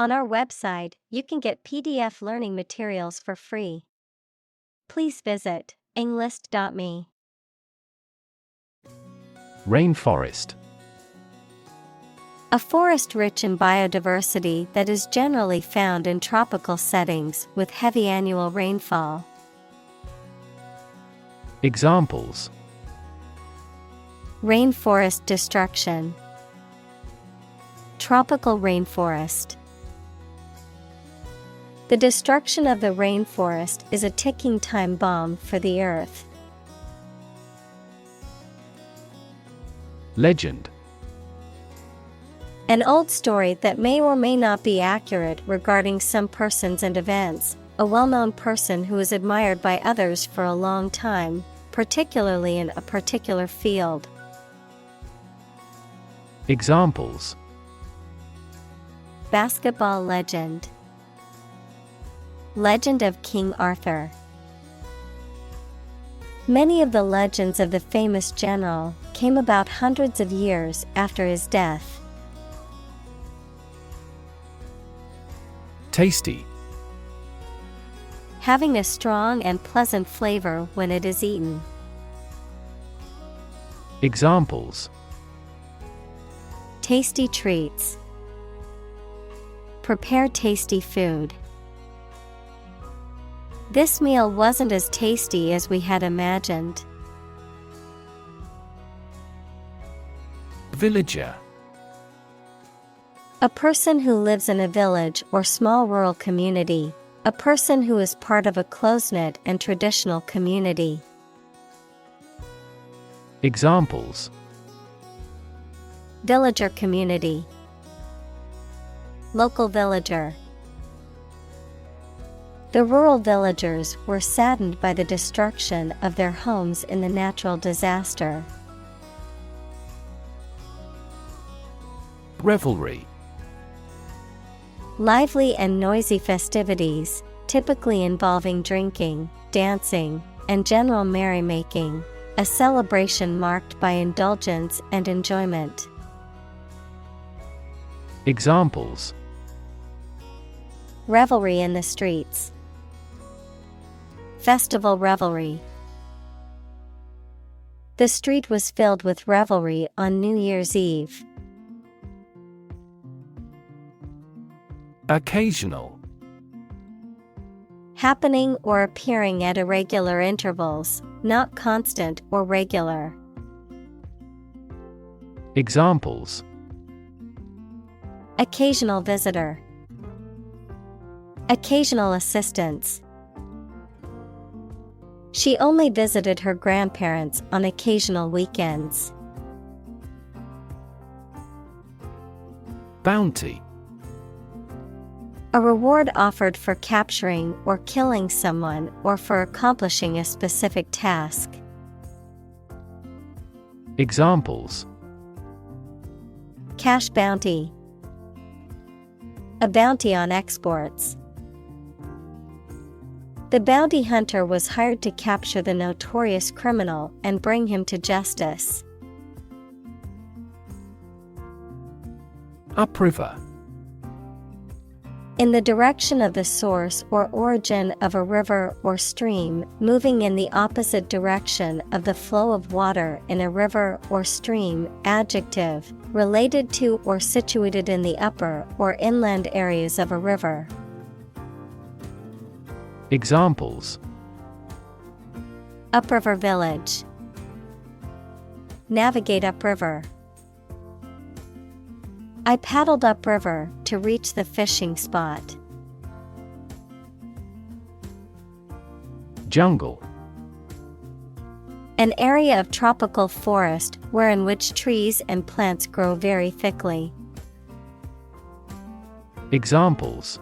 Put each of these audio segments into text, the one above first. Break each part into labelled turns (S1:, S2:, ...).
S1: On our website, you can get PDF learning materials for free. Please visit englist.me.
S2: Rainforest.
S1: A forest rich in biodiversity that is generally found in tropical settings with heavy annual rainfall.
S2: Examples:
S1: Rainforest destruction. Tropical rainforest. The destruction of the rainforest is a ticking time bomb for the Earth.
S2: Legend.
S1: An old story that may or may not be accurate regarding some persons and events, a well-known person who is admired by others for a long time, particularly in a particular field.
S2: Examples:
S1: Basketball legend. Legend of King Arthur. Many of the legends of the famous general came about hundreds of years after his death.
S2: Tasty.
S1: Having a strong and pleasant flavor when it is eaten.
S2: Examples:
S1: Tasty treats. Prepare tasty food. This meal wasn't as tasty as we had imagined.
S2: Villager.
S1: A person who lives in a village or small rural community. A person who is part of a close-knit and traditional community.
S2: Examples:
S1: Villager community. Local villager. The rural villagers were saddened by the destruction of their homes in the natural disaster.
S2: Revelry.
S1: Lively and noisy festivities, typically involving drinking, dancing, and general merrymaking, a celebration marked by indulgence and enjoyment.
S2: Examples:
S1: Revelry in the streets. Festival revelry. The street was filled with revelry on New Year's Eve.
S2: Occasional.
S1: Happening or appearing at irregular intervals, not constant or regular.
S2: Examples:
S1: Occasional visitor. Occasional assistance. She only visited her grandparents on occasional weekends.
S2: Bounty.
S1: A reward offered for capturing or killing someone or for accomplishing a specific task.
S2: Examples:
S1: Cash bounty. A bounty on exports. The bounty hunter was hired to capture the notorious criminal and bring him to justice.
S2: Upriver.
S1: In the direction of the source or origin of a river or stream, moving in the opposite direction of the flow of water in a river or stream. Adjective, related to or situated in the upper or inland areas of a river.
S2: Examples:
S1: Upriver village. Navigate upriver. I paddled upriver to reach the fishing spot.
S2: Jungle.
S1: An area of tropical forest wherein which trees and plants grow very thickly.
S2: Examples: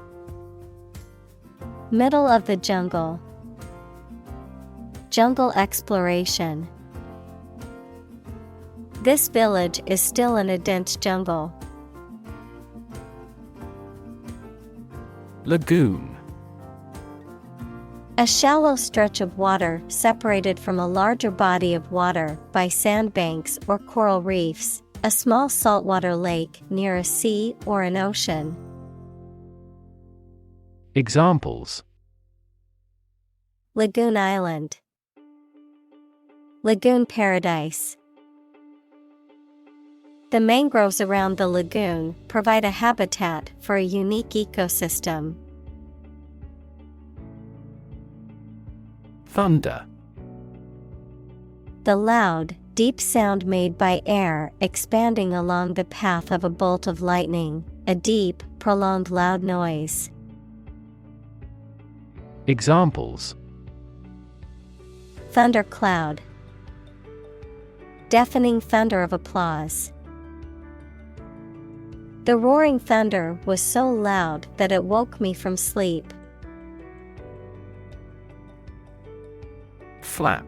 S1: Middle of the jungle. Jungle exploration. This village is still in a dense jungle.
S2: Lagoon.
S1: A shallow stretch of water separated from a larger body of water by sandbanks or coral reefs, a small saltwater lake near a sea or an ocean.
S2: Examples.
S1: Lagoon Island. Lagoon Paradise. The mangroves around the lagoon provide a habitat for a unique ecosystem.
S2: Thunder.
S1: The loud, deep sound made by air expanding along the path of a bolt of lightning, a deep, prolonged loud noise.
S2: Examples.
S1: Thundercloud. Deafening thunder of applause. The roaring thunder was so loud that it woke me from sleep.
S2: Flap.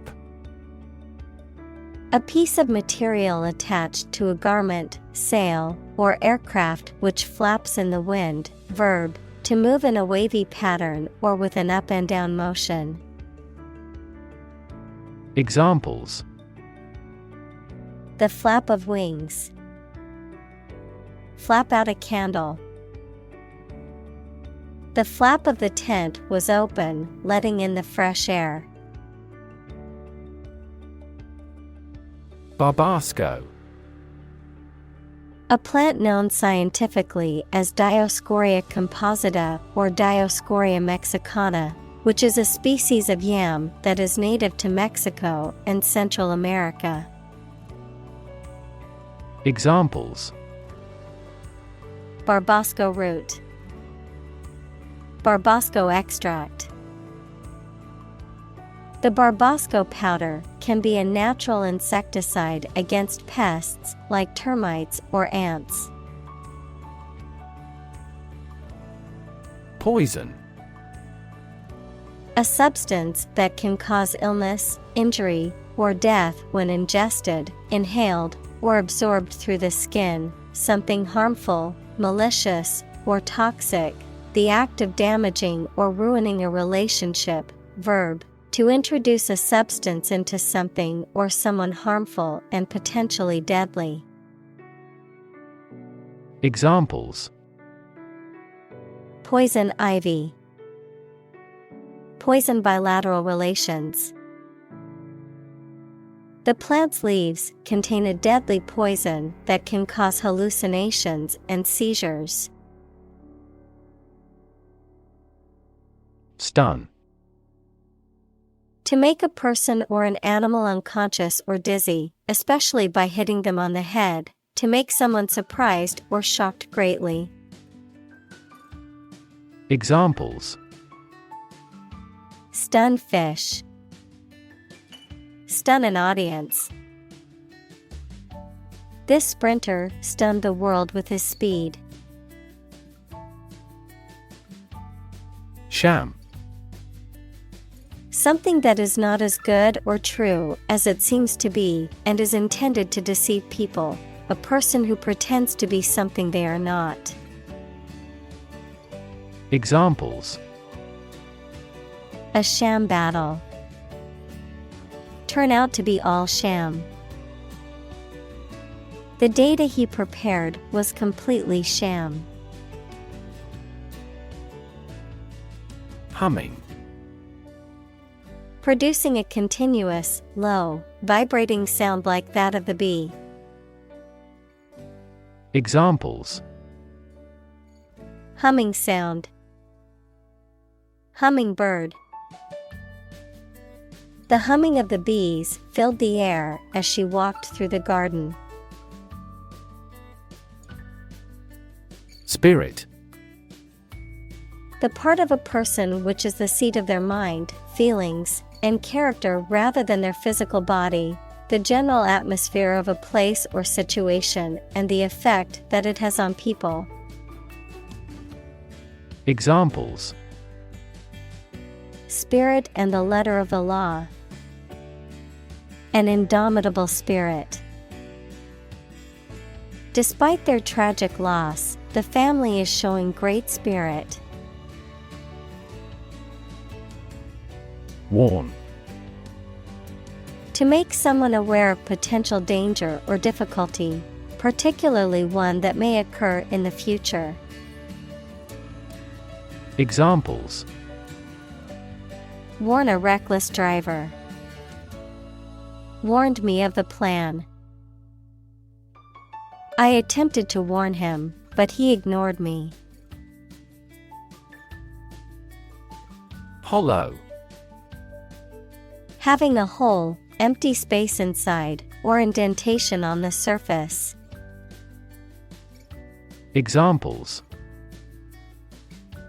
S1: A piece of material attached to a garment, sail, or aircraft which flaps in the wind. Verb, to move in a wavy pattern or with an up and down motion.
S2: Examples.
S1: The flap of wings. Flap out a candle. The flap of the tent was open, letting in the fresh air.
S2: Barbasco.
S1: A plant known scientifically as Dioscorea composita or Dioscorea mexicana, which is a species of yam that is native to Mexico and Central America.
S2: Examples.
S1: Barbasco root. Barbasco extract. The Barbasco powder can be a natural insecticide against pests like termites or ants.
S2: Poison.
S1: A substance that can cause illness, injury, or death when ingested, inhaled, or absorbed through the skin, something harmful, malicious, or toxic, the act of damaging or ruining a relationship. Verb, to introduce a substance into something or someone harmful and potentially deadly.
S2: Examples.
S1: Poison ivy. Poison bilateral relations. The plant's leaves contain a deadly poison that can cause hallucinations and seizures.
S2: Stun.
S1: To make a person or an animal unconscious or dizzy, especially by hitting them on the head, to make someone surprised or shocked greatly.
S2: Examples.
S1: Stun fish. Stun an audience. This sprinter stunned the world with his speed.
S2: Sham.
S1: Something that is not as good or true as it seems to be and is intended to deceive people, a person who pretends to be something they are not.
S2: Examples.
S1: A sham battle. Turn out to be all sham. The data he prepared was completely sham.
S2: Humming.
S1: Producing a continuous, low, vibrating sound like that of the bee.
S2: Examples.
S1: Humming sound. Hummingbird. The humming of the bees filled the air as she walked through the garden.
S2: Spirit.
S1: The part of a person which is the seat of their mind, feelings, and character rather than their physical body, the general atmosphere of a place or situation and the effect that it has on people.
S2: Examples.
S1: Spirit and the letter of the law. An indomitable spirit. Despite their tragic loss, the family is showing great spirit.
S2: Warn.
S1: To make someone aware of potential danger or difficulty, particularly one that may occur in the future.
S2: Examples:
S1: warn a reckless driver. Warned me of the plan. I attempted to warn him, but he ignored me.
S2: Hollow.
S1: Having a hole, empty space inside, or indentation on the surface.
S2: Examples: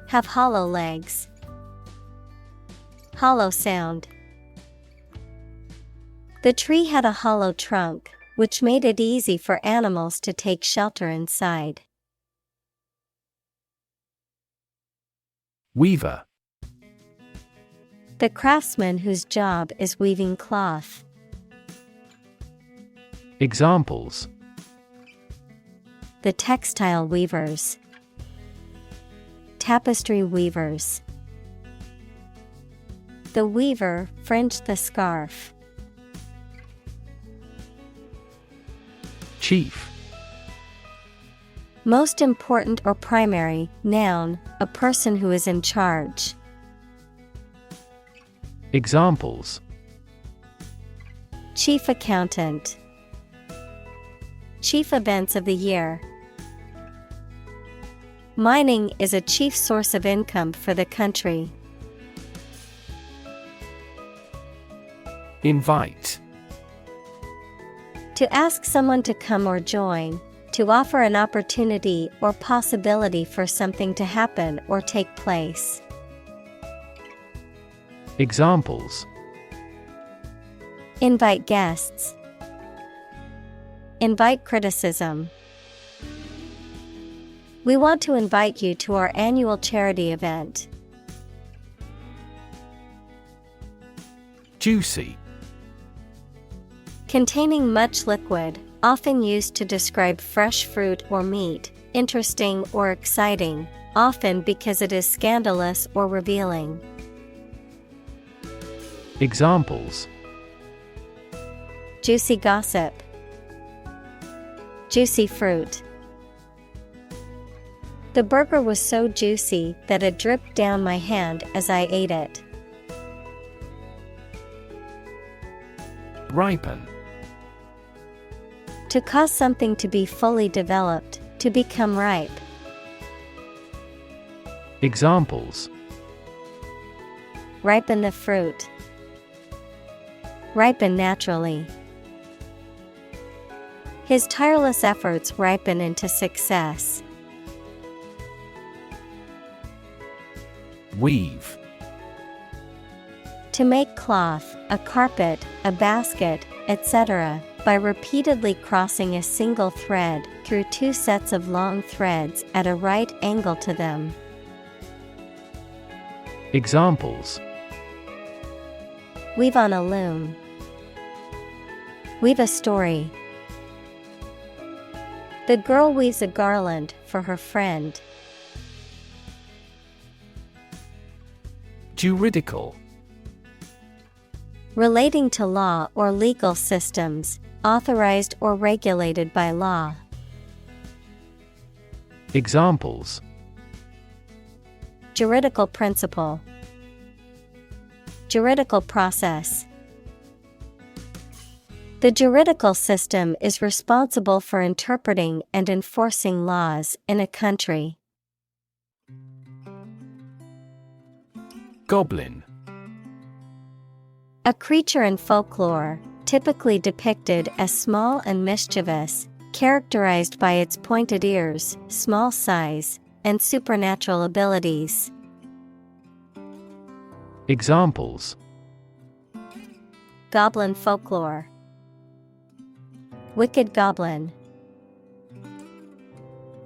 S1: have hollow legs. Hollow sound. The tree had a hollow trunk, which made it easy for animals to take shelter inside.
S2: Weaver.
S1: The craftsman whose job is weaving cloth.
S2: Examples:
S1: the textile weavers. Tapestry weavers. The weaver fringed the scarf.
S2: Chief.
S1: Most important or primary, noun, a person who is in charge.
S2: Examples:
S1: chief accountant. Chief events of the year. Mining is a chief source of income for the country.
S2: Invite.
S1: To ask someone to come or join, to offer an opportunity or possibility for something to happen or take place.
S2: Examples:
S1: invite guests. Invite criticism. We want to invite you to our annual charity event.
S2: Juicy.
S1: Containing much liquid, often used to describe fresh fruit or meat, interesting or exciting, often because it is scandalous or revealing.
S2: Examples:
S1: juicy gossip. Juicy fruit. The burger was so juicy that it dripped down my hand as I ate it.
S2: Ripen.
S1: To cause something to be fully developed, to become ripe.
S2: Examples:
S1: ripen the fruit. Ripen naturally. His tireless efforts ripen into success.
S2: Weave.
S1: To make cloth, a carpet, a basket, etc., by repeatedly crossing a single thread through two sets of long threads at a right angle to them.
S2: Examples:
S1: weave on a loom. Weave a story. The girl weaves a garland for her friend.
S2: Juridical.
S1: Relating to law or legal systems, authorized or regulated by law.
S2: Examples:
S1: juridical principle. Juridical process. The juridical system is responsible for interpreting and enforcing laws in a country.
S2: Goblin.
S1: A creature in folklore, typically depicted as small and mischievous, characterized by its pointed ears, small size, and supernatural abilities.
S2: Examples:
S1: goblin folklore. Wicked goblin.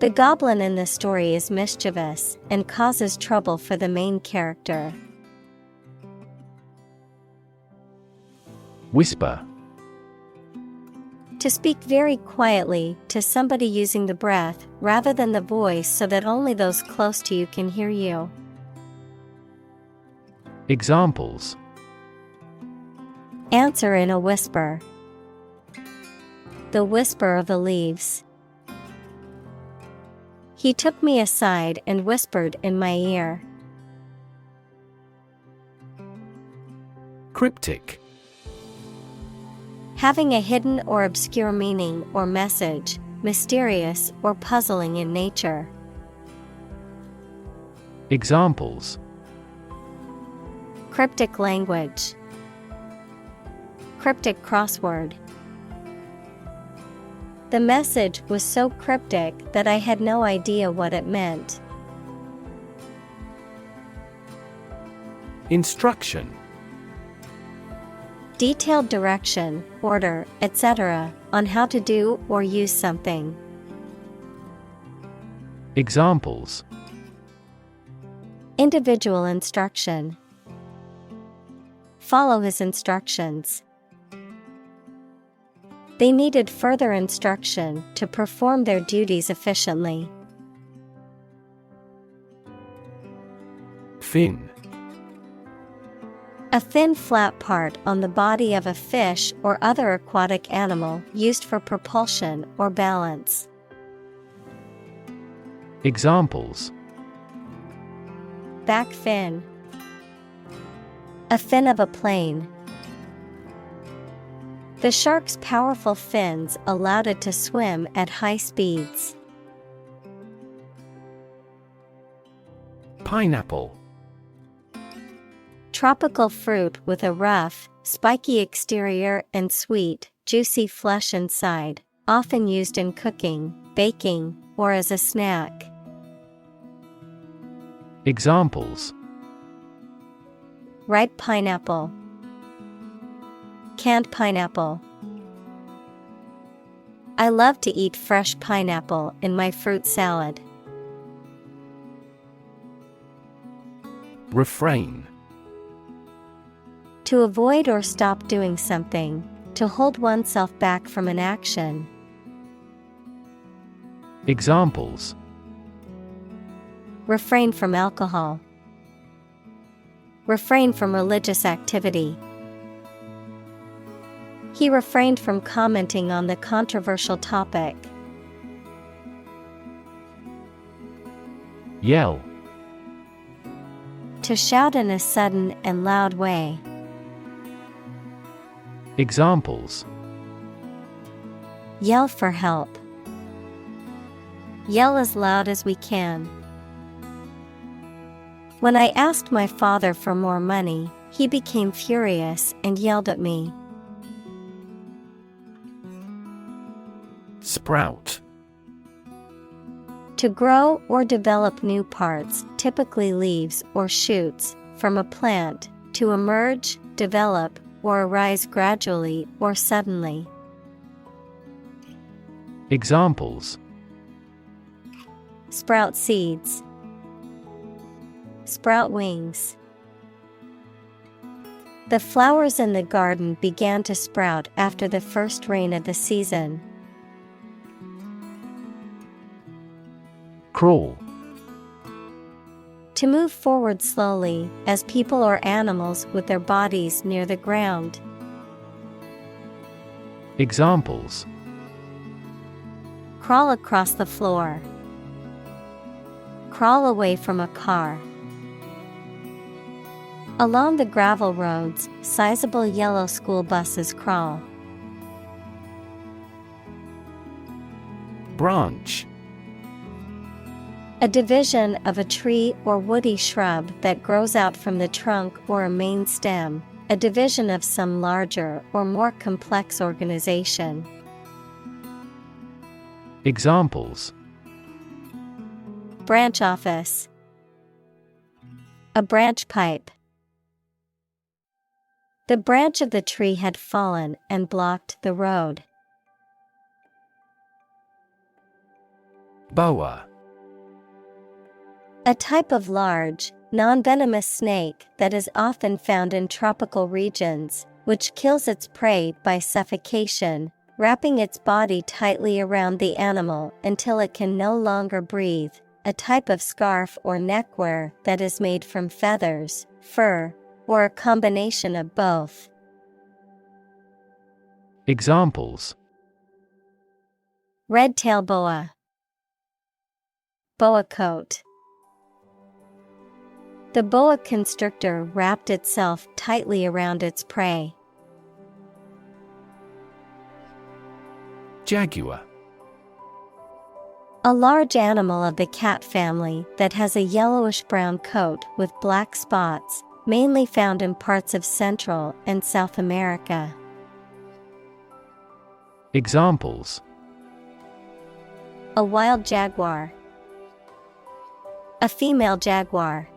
S1: The goblin in the story is mischievous and causes trouble for the main character.
S2: Whisper.
S1: To speak very quietly to somebody using the breath rather than the voice so that only those close to you can hear you.
S2: Examples:
S1: answer in a whisper. The whisper of the leaves. He took me aside and whispered in my ear.
S2: Cryptic.
S1: Having a hidden or obscure meaning or message, mysterious or puzzling in nature.
S2: Examples:
S1: Cryptic language. Cryptic crossword. The message was so cryptic that I had no idea what it meant.
S2: Instruction.
S1: Detailed direction, order, etc., on how to do or use something.
S2: Examples:
S1: Individual instruction. Follow his instructions. They needed further instruction to perform their duties efficiently.
S2: Fin.
S1: A thin flat part on the body of a fish or other aquatic animal used for propulsion or balance.
S2: Examples:
S1: Back fin. A fin of a plane. The shark's powerful fins allowed it to swim at high speeds.
S2: Pineapple.
S1: Tropical fruit with a rough, spiky exterior and sweet, juicy flesh inside, often used in cooking, baking, or as a snack.
S2: Examples:
S1: Ripe pineapple. Canned pineapple. I love to eat fresh pineapple in my fruit salad.
S2: Refrain.
S1: To avoid or stop doing something, to hold oneself back from an action.
S2: Examples:
S1: Refrain from alcohol. Refrain from religious activity. He refrained from commenting on the controversial topic.
S2: Yell.
S1: To shout in a sudden and loud way.
S2: Examples:
S1: Yell for help. Yell as loud as we can. When I asked my father for more money, he became furious and yelled at me.
S2: Sprout.
S1: To grow or develop new parts, typically leaves or shoots, from a plant, to emerge, develop, or arise gradually or suddenly.
S2: Examples:
S1: Sprout seeds. Sprout wings. The flowers in the garden began to sprout after the first rain of the season.
S2: Crawl.
S1: To move forward slowly, as people or animals with their bodies near the ground.
S2: Examples:
S1: Crawl across the floor. Crawl away from a car. Along the gravel roads, sizable yellow school buses crawl.
S2: Branch.
S1: A division of a tree or woody shrub that grows out from the trunk or a main stem, a division of some larger or more complex organization.
S2: Examples:
S1: Branch office. A branch pipe. The branch of the tree had fallen and blocked the road.
S2: Boa.
S1: A type of large, non-venomous snake that is often found in tropical regions, which kills its prey by suffocation, wrapping its body tightly around the animal until it can no longer breathe. A type of scarf or neckwear that is made from feathers, fur, or a combination of both.
S2: Examples:
S1: Red-tail boa. Boa coat. The boa constrictor wrapped itself tightly around its prey.
S2: Jaguar.
S1: A large animal of the cat family that has a yellowish-brown coat with black spots, mainly found in parts of Central and South America.
S2: Examples:
S1: A wild jaguar. A female jaguar.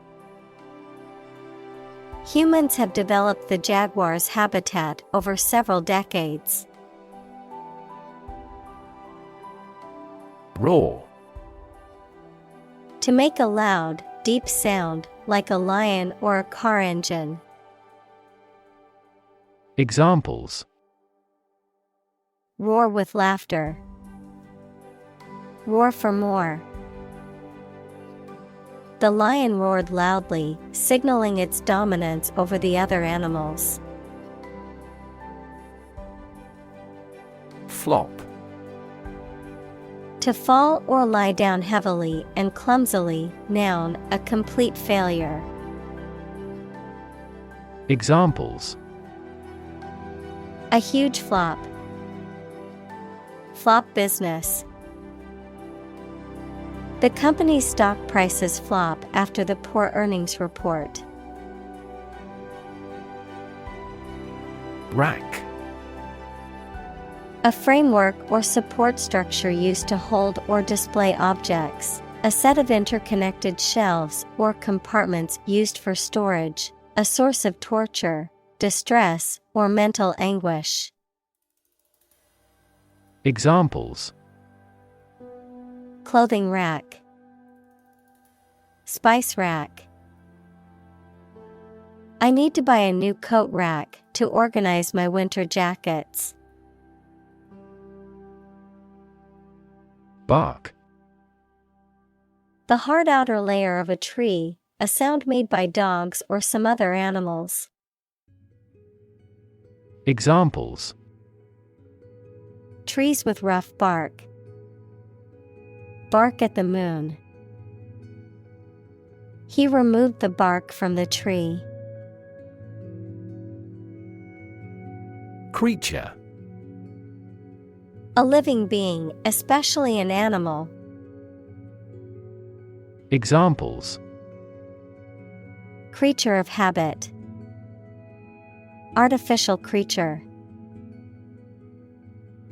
S1: Humans have developed the jaguar's habitat over several decades.
S2: Roar.
S1: To make a loud, deep sound, like a lion or a car engine.
S2: Examples:
S1: Roar with laughter. Roar for more. The lion roared loudly, signaling its dominance over the other animals.
S2: Flop.
S1: To fall or lie down heavily and clumsily, noun, a complete failure.
S2: Examples:
S1: A huge flop. Flop business. The company's stock prices flop after the poor earnings report.
S2: Rack.
S1: A framework or support structure used to hold or display objects, a set of interconnected shelves or compartments used for storage, a source of torture, distress, or mental anguish.
S2: Examples:
S1: Clothing rack. Spice rack. I need to buy a new coat rack to organize my winter jackets.
S2: Bark.
S1: The hard outer layer of a tree, a sound made by dogs or some other animals.
S2: Examples:
S1: Trees with rough bark. Bark at the moon. He removed the bark from the tree.
S2: Creature.
S1: A living being, especially an animal.
S2: Examples:
S1: Creature of habit. Artificial creature.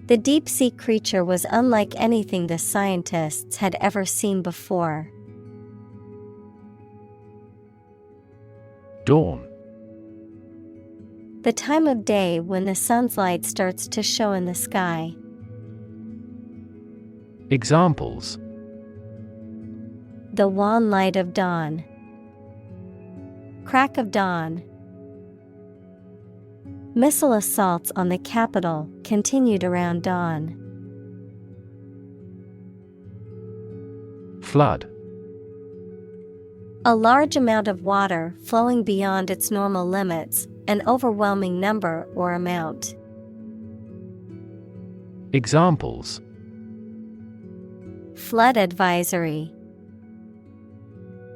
S1: The deep-sea creature was unlike anything the scientists had ever seen before.
S2: Dawn.
S1: The time of day when the sun's light starts to show in the sky.
S2: Examples:
S1: The wan light of dawn. Crack of dawn. Missile assaults on the capital continued around dawn.
S2: Flood.
S1: A large amount of water flowing beyond its normal limits, an overwhelming number or amount.
S2: Examples:
S1: Flood advisory.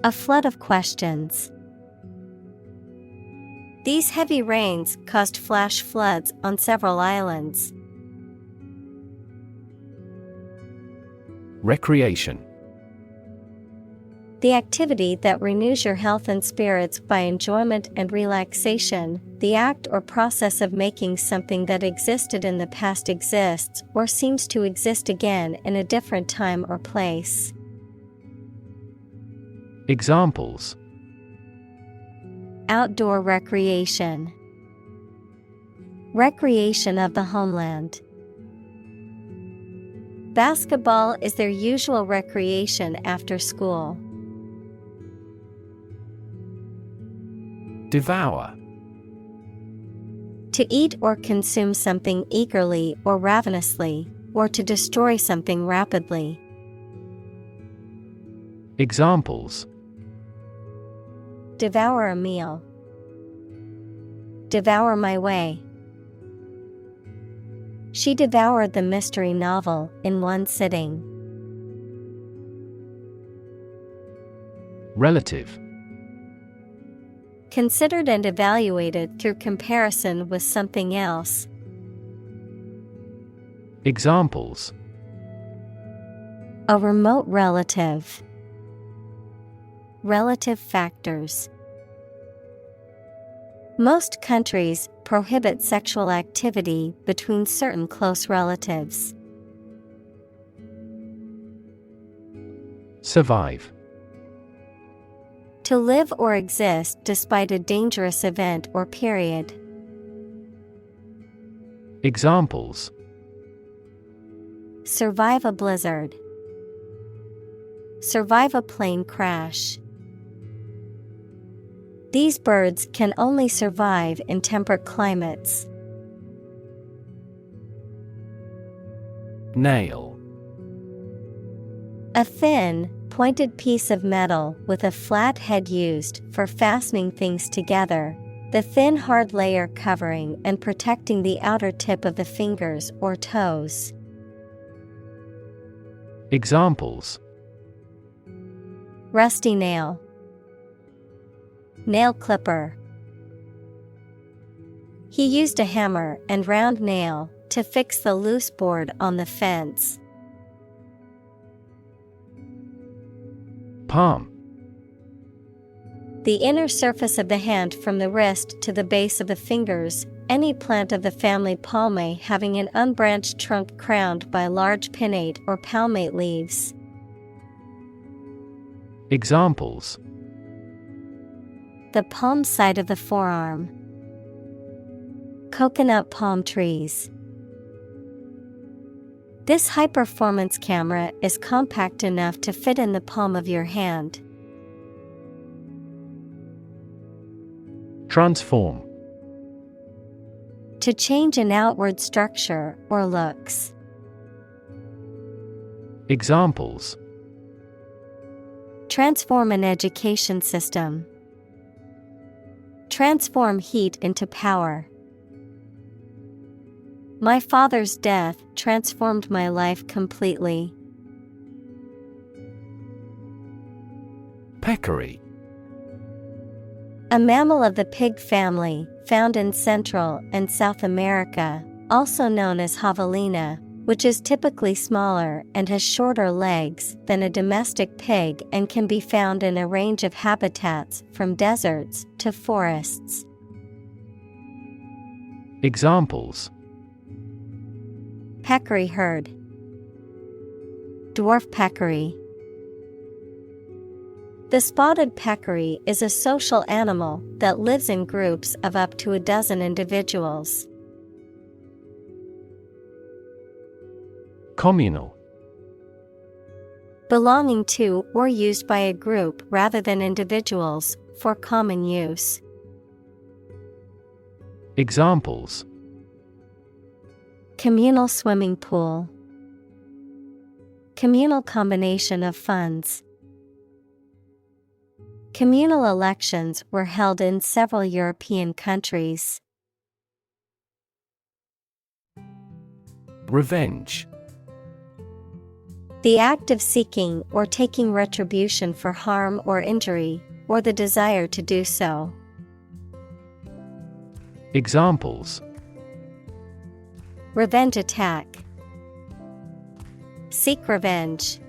S1: A flood of questions. These heavy rains caused flash floods on several islands.
S2: Recreation.
S1: The activity that renews your health and spirits by enjoyment and relaxation, the act or process of making something that existed in the past exists or seems to exist again in a different time or place.
S2: Examples:
S1: Outdoor recreation. Recreation of the homeland. Basketball is their usual recreation after school.
S2: Devour.
S1: To eat or consume something eagerly or ravenously, or to destroy something rapidly.
S2: Examples:
S1: Devour a meal. Devour my way. She devoured the mystery novel in one sitting.
S2: Relative.
S1: Considered and evaluated through comparison with something else.
S2: Examples:
S1: A remote relative. Relative factors. Most countries prohibit sexual activity between certain close relatives.
S2: Survive.
S1: To live or exist despite a dangerous event or period.
S2: Examples:
S1: Survive a blizzard. Survive a plane crash. These birds can only survive in temperate climates.
S2: Nail.
S1: A thin, pointed piece of metal with a flat head used for fastening things together, the thin hard layer covering and protecting the outer tip of the fingers or toes.
S2: Examples:
S1: Rusty nail. Nail clipper. He used a hammer and round nail to fix the loose board on the fence.
S2: Palm.
S1: The inner surface of the hand from the wrist to the base of the fingers, any plant of the family Palmae having an unbranched trunk crowned by large pinnate or palmate leaves.
S2: Examples:
S1: The palm side of the forearm. Coconut palm trees. This high-performance camera is compact enough to fit in the palm of your hand.
S2: Transform.
S1: To change an outward structure or looks.
S2: Examples:
S1: Transform an education system. Transform heat into power. My father's death transformed my life completely.
S2: Peccary.
S1: A mammal of the pig family, found in Central and South America, also known as javelina, which is typically smaller and has shorter legs than a domestic pig and can be found in a range of habitats from deserts to forests.
S2: Examples:
S1: Peccary herd. Dwarf peccary. The spotted peccary is a social animal that lives in groups of up to a dozen individuals.
S2: Communal.
S1: Belonging to or used by a group rather than individuals, for common use.
S2: Examples:
S1: Communal swimming pool. Communal combination of funds. Communal elections were held in several European countries.
S2: Revenge.
S1: The act of seeking or taking retribution for harm or injury, or the desire to do so.
S2: Examples:
S1: Revenge attack. Seek revenge.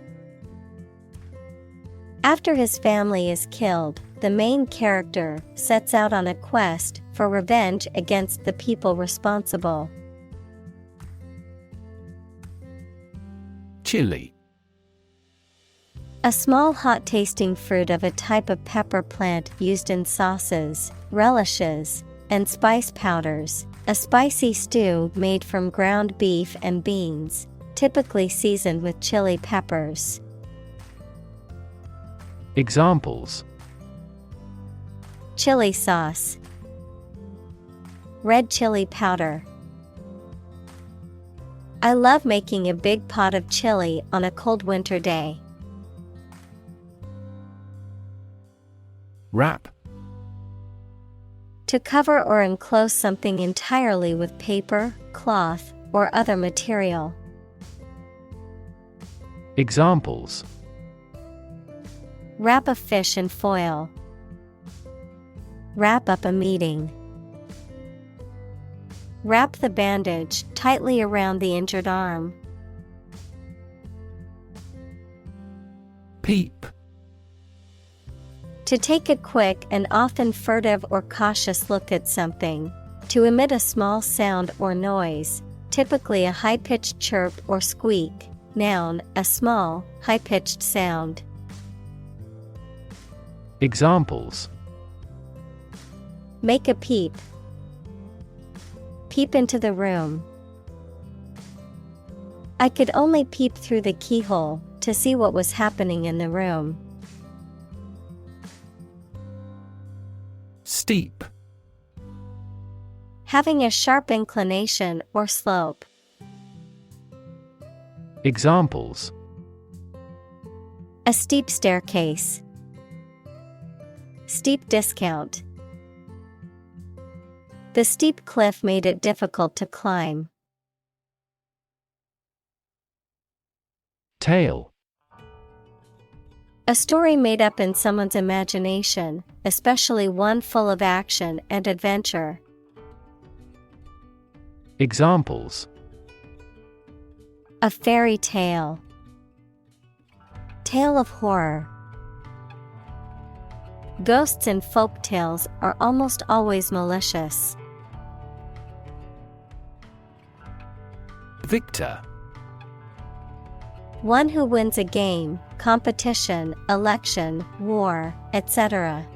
S1: After his family is killed, the main character sets out on a quest for revenge against the people responsible.
S2: Chili.
S1: A small hot-tasting fruit of a type of pepper plant used in sauces, relishes, and spice powders, a spicy stew made from ground beef and beans, typically seasoned with chili peppers.
S2: Examples:
S1: Chili sauce. Red chili powder. I love making a big pot of chili on a cold winter day.
S2: Wrap.
S1: To cover or enclose something entirely with paper, cloth, or other material.
S2: Examples:
S1: Wrap a fish in foil. Wrap up a meeting. Wrap the bandage tightly around the injured arm.
S2: Peep.
S1: To take a quick and often furtive or cautious look at something. To emit a small sound or noise, typically a high-pitched chirp or squeak. Noun, a small, high-pitched sound.
S2: Examples:
S1: Make a peep. Peep into the room. I could only peep through the keyhole to see what was happening in the room.
S2: Steep.
S1: Having a sharp inclination or slope.
S2: Examples:
S1: A steep staircase. Steep discount. The steep cliff made it difficult to climb.
S2: Tale.
S1: A story made up in someone's imagination, especially one full of action and adventure.
S2: Examples:
S1: A fairy tale. Tale of horror. Ghosts in folk tales are almost always malicious.
S2: Victor.
S1: One who wins a game, competition, election, war, etc.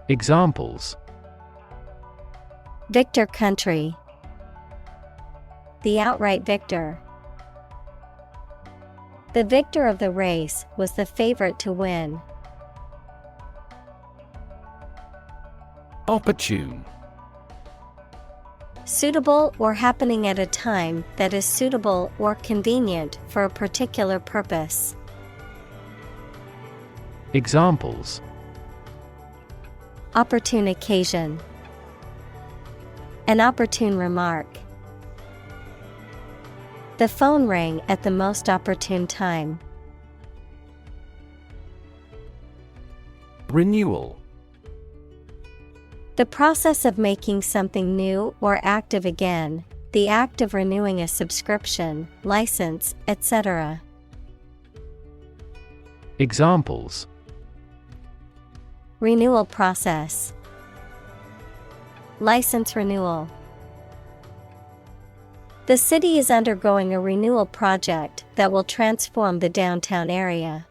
S2: Examples:
S1: Victor country. The outright victor. The victor of the race was the favorite to win.
S2: Opportune.
S1: Suitable or happening at a time that is suitable or convenient for a particular purpose.
S2: Examples:
S1: Opportune occasion. An opportune remark. The phone rang at the most opportune time.
S2: Renewal.
S1: The process of making something new or active again, the act of renewing a subscription, license, etc.
S2: Examples:
S1: Renewal process. License renewal. The city is undergoing a renewal project that will transform the downtown area.